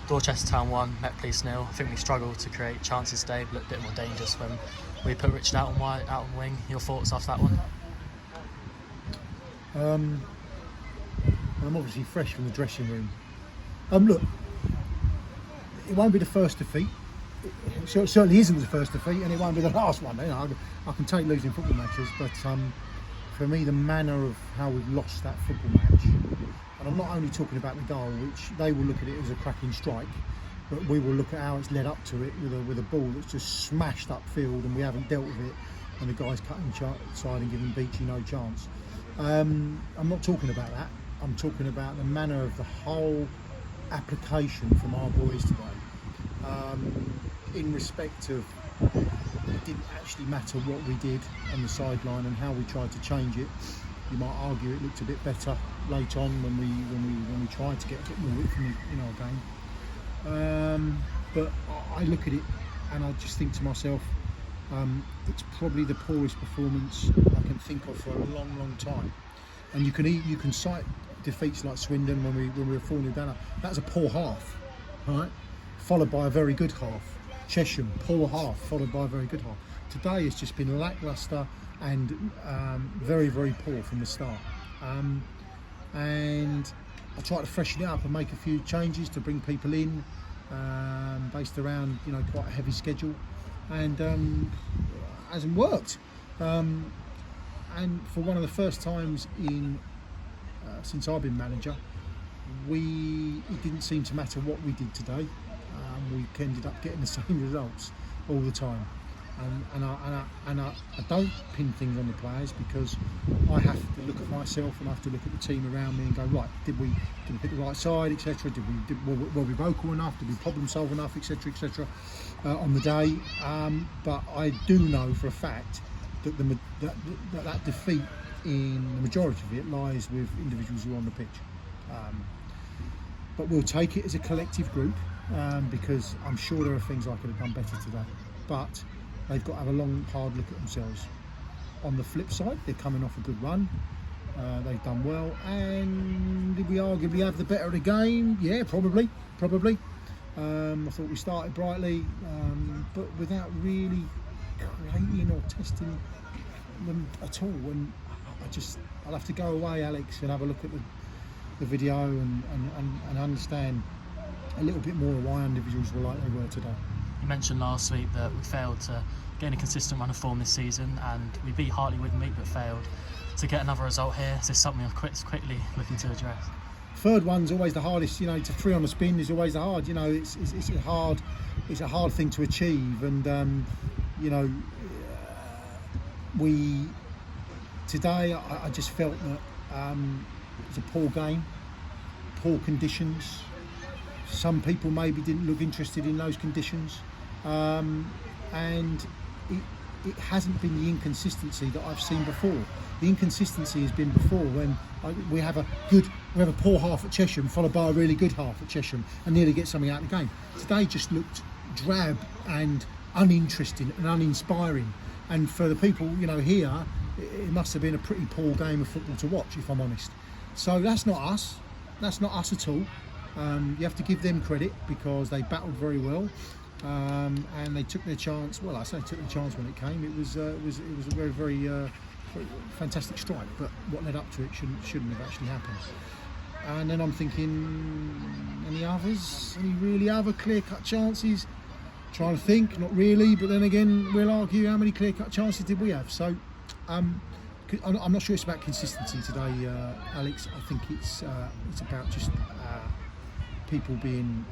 Dorchester Town 1, Macpherson 0. I think we struggled to create chances today, but looked a bit more dangerous when we put Richard out on wing. Your thoughts after that one? I'm obviously fresh from the dressing room. Look, it won't be the first defeat. It certainly isn't the first defeat, and it won't be the last one. You know, I can take losing football matches, but for me, the manner of how we've lost that football match, and I'm not only talking about the goal, which they will look at it as a cracking strike, but we will look at how it's led up to it with a ball that's just smashed upfield, and we haven't dealt with it, and the guy's cutting inside and giving Beachy no chance. I'm not talking about that. I'm talking about the manner of the whole application from our boys today. In respect of, it didn't actually matter what we did on the sideline and how we tried to change it. You might argue it looked a bit better late on when we tried to get a bit more width in our game. But I look at it and I just think to myself, it's probably the poorest performance I can think of for a long time. And you can cite defeats like Swindon when we were 4-0 down. That was a poor half, right? Followed by a very good half. Chesham, poor half, followed by a very good half. Today has just been lacklustre and very poor from the start. And I tried to freshen it up and make a few changes to bring people in, based around quite a heavy schedule, and hasn't worked. And for one of the first times since I've been manager, it didn't seem to matter what we did today. We ended up getting the same results all the time, and I don't pin things on the players, because I have to look at myself and I have to look at the team around me and go, right, did we pick the right side, etc. Were we vocal enough? Did we problem solve enough, etc. On the day? But I do know for a fact that that defeat, in the majority of it, lies with individuals who are on the pitch. But we'll take it as a collective group, because I'm sure there are things I could have done better today. But they've got to have a long, hard look at themselves. On the flip side, they're coming off a good run. They've done well. And did we arguably have the better of the game? Yeah, probably. I thought we started brightly, but without really creating or testing them at all. And I'll have to go away, Alex, and have a look at the video and understand a little bit more of why individuals were like they were today. You mentioned last week that we failed to gain a consistent run of form this season, and we beat Hartley midweek but failed to get another result here. Is this something I'm quickly looking to address? Third one's always the hardest. To 3 on the spin is always the hard. It's a hard thing to achieve, and today I just felt that it was a poor game, poor conditions. Some people maybe didn't look interested in those conditions, and it hasn't been the inconsistency that I've seen before. The inconsistency has been before when we have a poor half at Chesham followed by a really good half at Chesham and nearly get something out of the game. Today just looked drab and uninteresting and uninspiring, and for the people here, it must have been a pretty poor game of football to watch, if I'm honest. So that's not us at all. You have to give them credit, because they battled very well, and they took their chance. Well, I say took their chance when it came. It was a very fantastic strike, but what led up to it shouldn't have actually happened. And then I'm thinking, any really other clear-cut chances? Trying to think, not really, but then again, we'll argue how many clear-cut chances did we have. So I'm not sure it's about consistency today, Alex. I think it's about just people being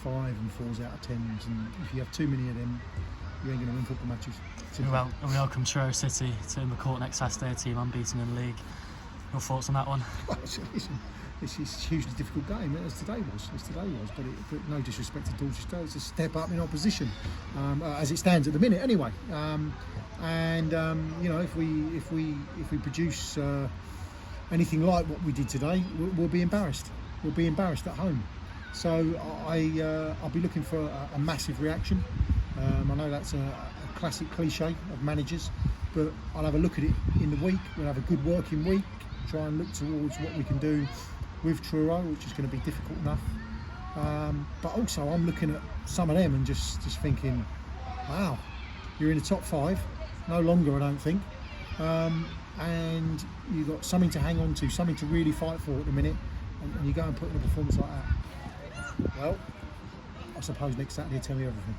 5 and 4s out of 10s, and if you have too many of them, you ain't going to win football matches. We welcome Truro City to McCourt next Saturday, a team unbeaten in the league. Your thoughts on that one? Well, listen, this is a hugely difficult game, as today was. But no disrespect to Dorchester, it's a step up in opposition, as it stands at the minute, anyway. If we produce anything like what we did today, we'll be embarrassed. We'll be embarrassed at home. So I'll be looking for a massive reaction. I know that's a classic cliche of managers, but I'll have a look at it in the week. We'll have a good working week, try and look towards what we can do with Truro, which is going to be difficult enough. But also I'm looking at some of them and just thinking, wow, you're in the top 5, no longer I don't think, and you've got something to hang on to, something to really fight for at the minute, and you go and put in a performance like that. Well, I suppose next Saturday will tell me everything.